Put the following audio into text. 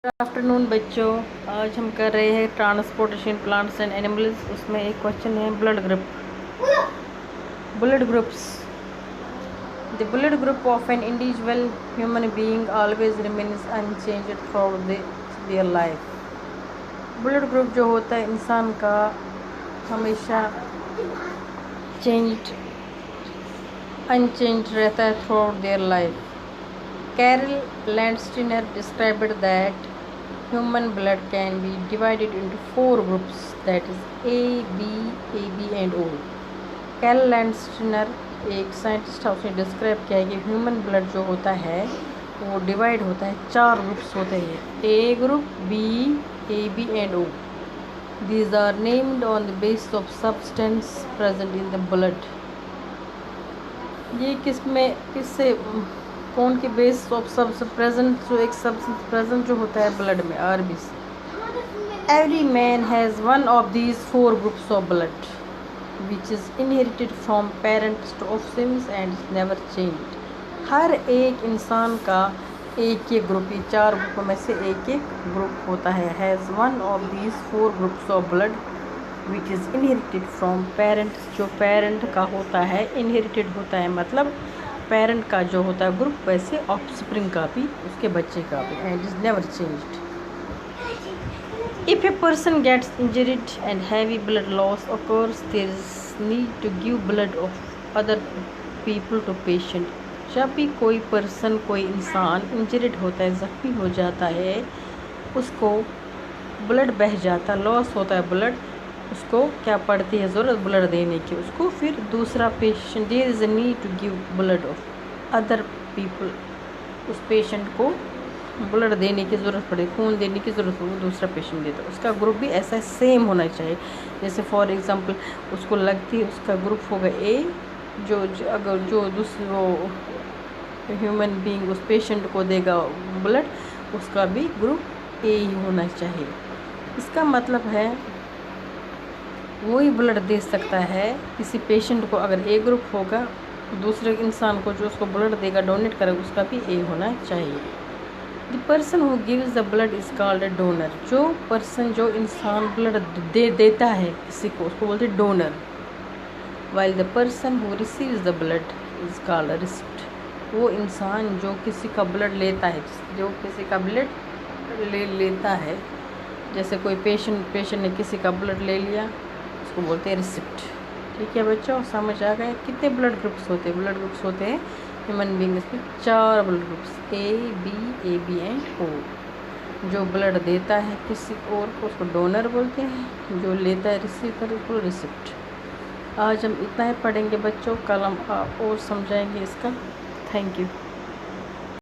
Afternoon बच्चों, आज हम कर रहे हैं ट्रांसपोर्टेशन प्लांट्स एंड एनिमल्स। उसमें एक क्वेश्चन है blood group. Blood groups. The blood group of an individual human being always remains unchanged through their life. Blood group जो होता है इंसान का हमेशा अनचेंज्ड रहता है through their life. Carol Landsteiner described that human blood can be divided into 4 groups, that is A, B, AB and O. Karl Landsteiner एक scientist है, उसने डिस्क्राइब किया है कि ह्यूमन ब्लड जो होता है वो डिवाइड होता है 4 ग्रुप्स होते हैं, A group, B, A B and O. These are named on the basis of substance present in the blood. ये किससे कौन के बेस ऑफ सबसे प्रेजेंट, जो एक सब्सटेंस प्रेजेंट जो होता है ब्लड में, आरबी से। Every man has one of these 4 groups of blood which is inherited from parents to offsprings and is never changed. हर एक इंसान का एक एक ग्रुप, ये 4 ग्रुपों में से एक एक ग्रुप होता है। Has one of these 4 groups of blood which is inherited from parents, जो पेरेंट का होता है इनहेरिटेड होता है, मतलब पेरेंट का जो होता है ग्रुप वैसे ऑफस्प्रिंग का भी, उसके बच्चे का भी, and is never changed. If a person gets injured and heavy blood loss occurs, there is need to give blood of other people to patient। जब भी कोई पर्सन, कोई इंसान इंजरीड होता है, जख्मी हो जाता है, उसको ब्लड बह जाता, लॉस होता है ब्लड, उसको क्या पड़ती है ज़रूरत ब्लड देने की, उसको फिर दूसरा patient, there is a need to give blood of other people, उस पेशेंट को ब्लड देने की ज़रूरत पड़े, खून देने की ज़रूरत हो, दूसरा पेशेंट देता है। उसका ग्रुप भी ऐसा सेम होना चाहिए। जैसे फॉर एग्ज़ाम्पल उसको लगती है, उसका ग्रुप होगा ए, अगर जो दूसरी वो ह्यूमन बीइंग उस पेशेंट को देगा ब्लड, उसका भी ग्रुप ए ही होना चाहिए। इसका मतलब है वही ब्लड दे सकता है किसी पेशेंट को, अगर ए ग्रुप होगा, दूसरे इंसान को जो उसको ब्लड देगा, डोनेट करेगा, उसका भी ए होना चाहिए। The person who gives the blood is called a donor. जो इंसान ब्लड देता है किसी को, उसको बोलते हैं donor. While the person who receives the blood is called a receipt. वो इंसान जो किसी का ब्लड लेता है, जो किसी का ब्लड लेता है, जैसे कोई पेशेंट ने किसी का ब्लड ले लिया, उसको बोलते हैं रिसिप्ट। ठीक है बच्चों, समझ आ गए? कितने ब्लड ग्रुप्स होते हैं? ब्लड ग्रुप्स होते हैं ह्यूमन बींग्स में 4 blood groups, A B and O. जो ब्लड देता है किसी और को, उसको डोनर बोलते हैं। जो लेता है, रिसीव कर, उसको रिसिप्ट। आज हम इतना ही पढ़ेंगे बच्चों, कल हम और समझाएंगे इसका। Thank you.